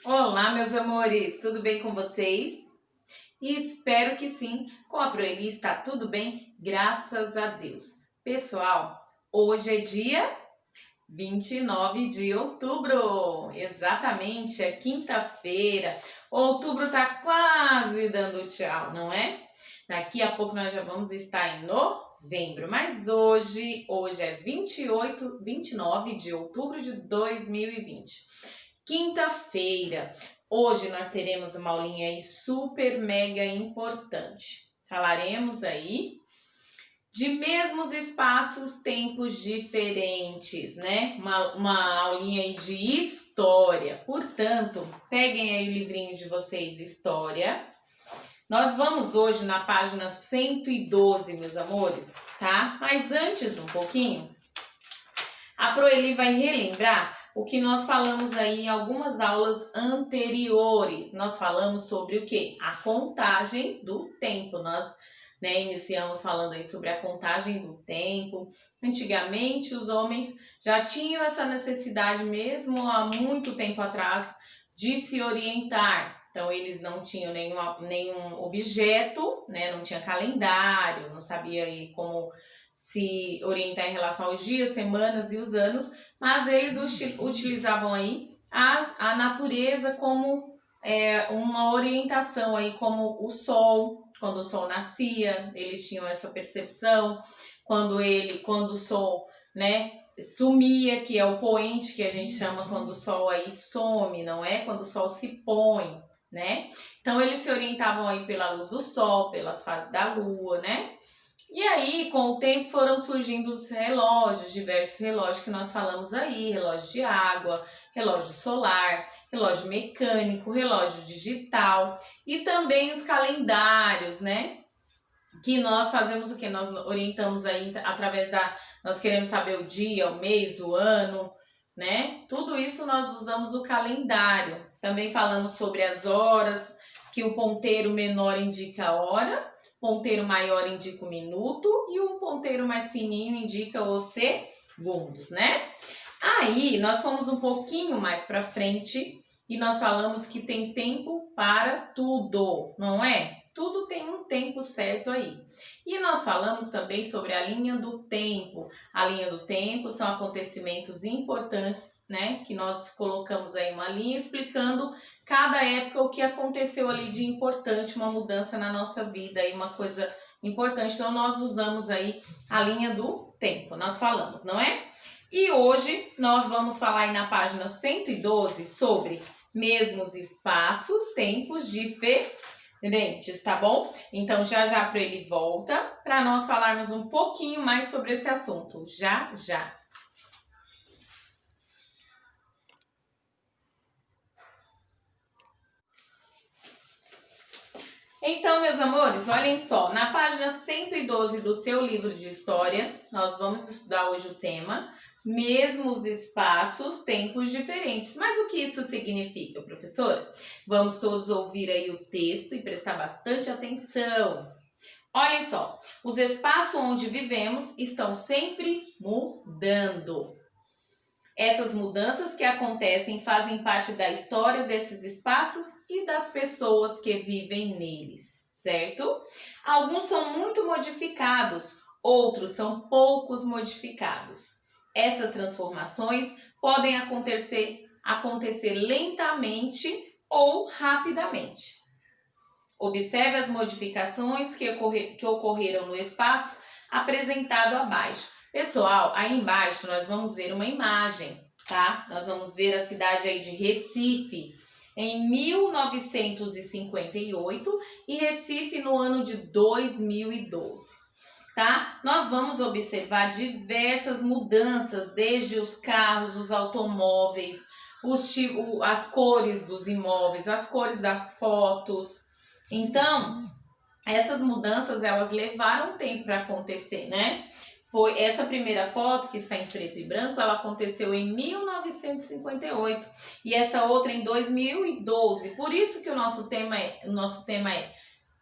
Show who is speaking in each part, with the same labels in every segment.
Speaker 1: Olá, meus amores, tudo bem com vocês? Espero que sim. Com a Proeli está tudo bem, graças a Deus. Pessoal, hoje é dia 29 de outubro, exatamente, é quinta-feira. Outubro tá quase dando tchau, não é? Daqui a pouco nós já vamos estar em novembro, mas hoje é 29 de outubro de 2020. Quinta-feira. Hoje nós teremos uma aulinha aí super mega importante. Falaremos aí de mesmos espaços, tempos diferentes, né? Uma aulinha aí de história. Portanto, peguem aí o livrinho de vocês, História. Nós vamos hoje na página 112, meus amores, tá? Mas antes um pouquinho, a Proeli vai relembrar o que nós falamos aí em algumas aulas anteriores. Nós falamos sobre o quê? A contagem do tempo. Nós iniciamos falando aí sobre a contagem do tempo. Antigamente, os homens já tinham essa necessidade, mesmo há muito tempo atrás, de se orientar. Então, eles não tinham nenhum objeto, né? Não tinha calendário, não sabia aí como se orientar em relação aos dias, semanas e os anos, mas eles utilizavam aí a natureza como uma orientação aí, como o sol. Quando o sol nascia, eles tinham essa percepção. Quando o sol, né, sumia, que é o poente que a gente chama quando o sol aí some, não é? Quando o sol se põe, né? Então eles se orientavam aí pela luz do sol, pelas fases da lua, né? E aí, com o tempo, foram surgindo os relógios, diversos relógios que nós falamos aí, relógio de água, relógio solar, relógio mecânico, relógio digital e também os calendários, né? Que nós fazemos o que? Nós orientamos aí através nós queremos saber o dia, o mês, o ano, né? Tudo isso nós usamos o calendário. Também falamos sobre as horas, que o ponteiro menor indica a hora, ponteiro maior indica o minuto e o ponteiro mais fininho indica os segundos, né? Aí nós fomos um pouquinho mais para frente e nós falamos que tem tempo para tudo, não é? Tudo tem um tempo certo aí. E nós falamos também sobre a linha do tempo. A linha do tempo são acontecimentos importantes, né? Que nós colocamos aí uma linha explicando cada época o que aconteceu ali de importante, uma mudança na nossa vida, aí uma coisa importante. Então nós usamos aí a linha do tempo, nós falamos, não é? E hoje nós vamos falar aí na página 112 sobre mesmos espaços, tempos diferentes, tá bom? Então já para ele volta para nós falarmos um pouquinho mais sobre esse assunto. Já. Então, meus amores, olhem só, na página 112 do seu livro de história, nós vamos estudar hoje o tema mesmos espaços, tempos diferentes. Mas o que isso significa, professora? Vamos todos ouvir aí o texto e prestar bastante atenção. Olhem só, os espaços onde vivemos estão sempre mudando. Essas mudanças que acontecem fazem parte da história desses espaços e das pessoas que vivem neles, certo? Alguns são muito modificados, outros são poucos modificados. Essas transformações podem acontecer lentamente ou rapidamente. Observe as modificações que ocorreram no espaço apresentado abaixo. Pessoal, aí embaixo nós vamos ver uma imagem, tá? Nós vamos ver a cidade aí de Recife em 1958 e Recife no ano de 2012, tá? Nós vamos observar diversas mudanças, desde os carros, os automóveis, as cores dos imóveis, as cores das fotos. Então, essas mudanças, elas levaram tempo para acontecer, né? Foi essa primeira foto, que está em preto e branco, ela aconteceu em 1958 e essa outra em 2012. Por isso que o nosso tema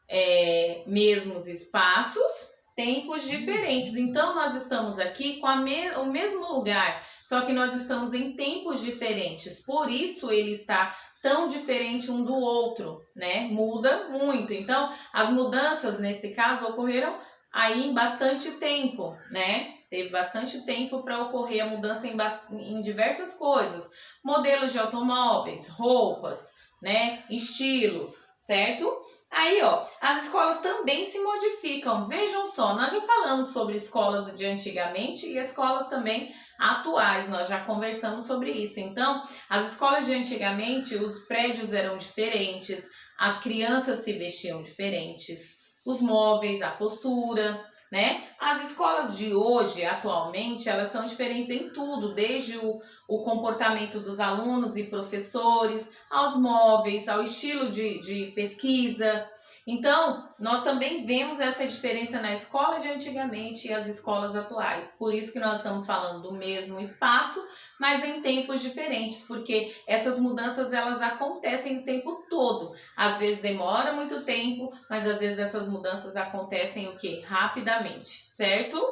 Speaker 1: é mesmos espaços, tempos diferentes. Então, nós estamos aqui com o mesmo lugar, só que nós estamos em tempos diferentes. Por isso, ele está tão diferente um do outro, né? Muda muito. Então, as mudanças, nesse caso, ocorreram aí em bastante tempo, né? Teve bastante tempo para ocorrer a mudança em diversas coisas. Modelos de automóveis, roupas, né? Estilos, certo? Aí, ó, as escolas também se modificam. Vejam só, nós já falamos sobre escolas de antigamente e escolas também atuais. Nós já conversamos sobre isso. Então, as escolas de antigamente, os prédios eram diferentes, as crianças se vestiam diferentes, os móveis, a postura, né? As escolas de hoje, atualmente, elas são diferentes em tudo, desde o comportamento dos alunos e professores, aos móveis, ao estilo de pesquisa. Então, nós também vemos essa diferença na escola de antigamente e as escolas atuais. Por isso que nós estamos falando do mesmo espaço, mas em tempos diferentes, porque essas mudanças elas acontecem o tempo todo. Às vezes demora muito tempo, mas às vezes essas mudanças acontecem o quê? Rapidamente, certo?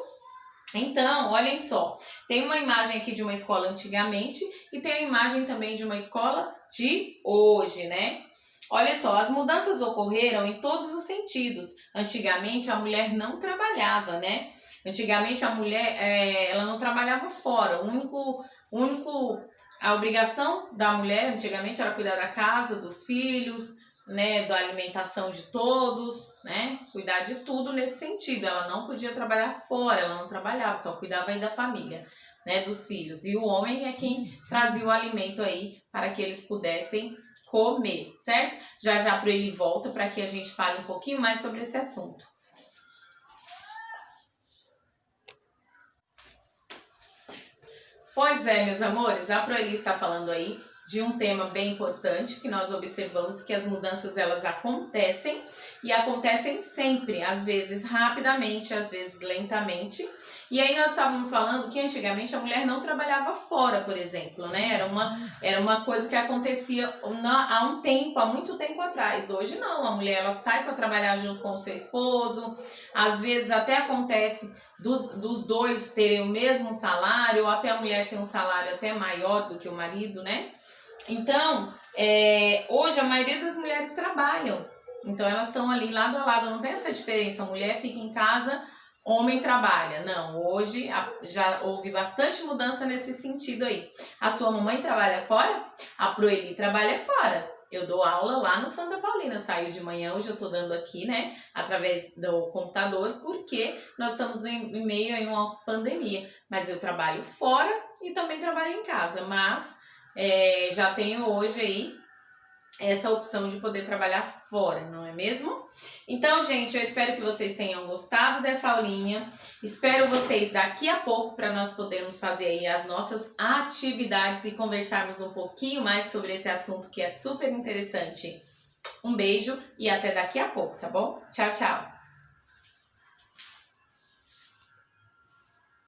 Speaker 1: Então, olhem só, tem uma imagem aqui de uma escola antigamente e tem a imagem também de uma escola de hoje, né? Olha só, as mudanças ocorreram em todos os sentidos. Antigamente a mulher não trabalhava, né? Antigamente a mulher ela não trabalhava fora. A obrigação da mulher antigamente era cuidar da casa, dos filhos, né? Da alimentação de todos, né? Cuidar de tudo nesse sentido. Ela não podia trabalhar fora, ela não trabalhava, só cuidava aí da família, né? Dos filhos. E o homem é quem trazia o alimento aí para que eles pudessem comer, certo? Já já pro ele volta para que a gente fale um pouquinho mais sobre esse assunto. Pois é, meus amores, a Proeli está falando aí de um tema bem importante que nós observamos que as mudanças elas acontecem e acontecem sempre, às vezes rapidamente, às vezes lentamente. E aí nós estávamos falando que antigamente a mulher não trabalhava fora, por exemplo, né? Era uma coisa que acontecia há um tempo, há muito tempo atrás. Hoje não, a mulher ela sai para trabalhar junto com o seu esposo, às vezes até acontece dos dois terem o mesmo salário, ou até a mulher ter um salário até maior do que o marido, né? Então, hoje a maioria das mulheres trabalham, então elas estão ali lado a lado, não tem essa diferença, a mulher fica em casa, homem trabalha. Não, hoje já houve bastante mudança nesse sentido aí. A sua mamãe trabalha fora? A Proeli trabalha fora. Eu dou aula lá no Santa Paulina, saio de manhã, hoje eu tô dando aqui, né, através do computador, porque nós estamos em meio a uma pandemia. Mas eu trabalho fora e também trabalho em casa, mas já tenho hoje aí essa opção de poder trabalhar fora, não é mesmo? Então, gente, eu espero que vocês tenham gostado dessa aulinha. Espero vocês daqui a pouco para nós podermos fazer aí as nossas atividades e conversarmos um pouquinho mais sobre esse assunto que é super interessante. Um beijo e até daqui a pouco, tá bom? Tchau, tchau!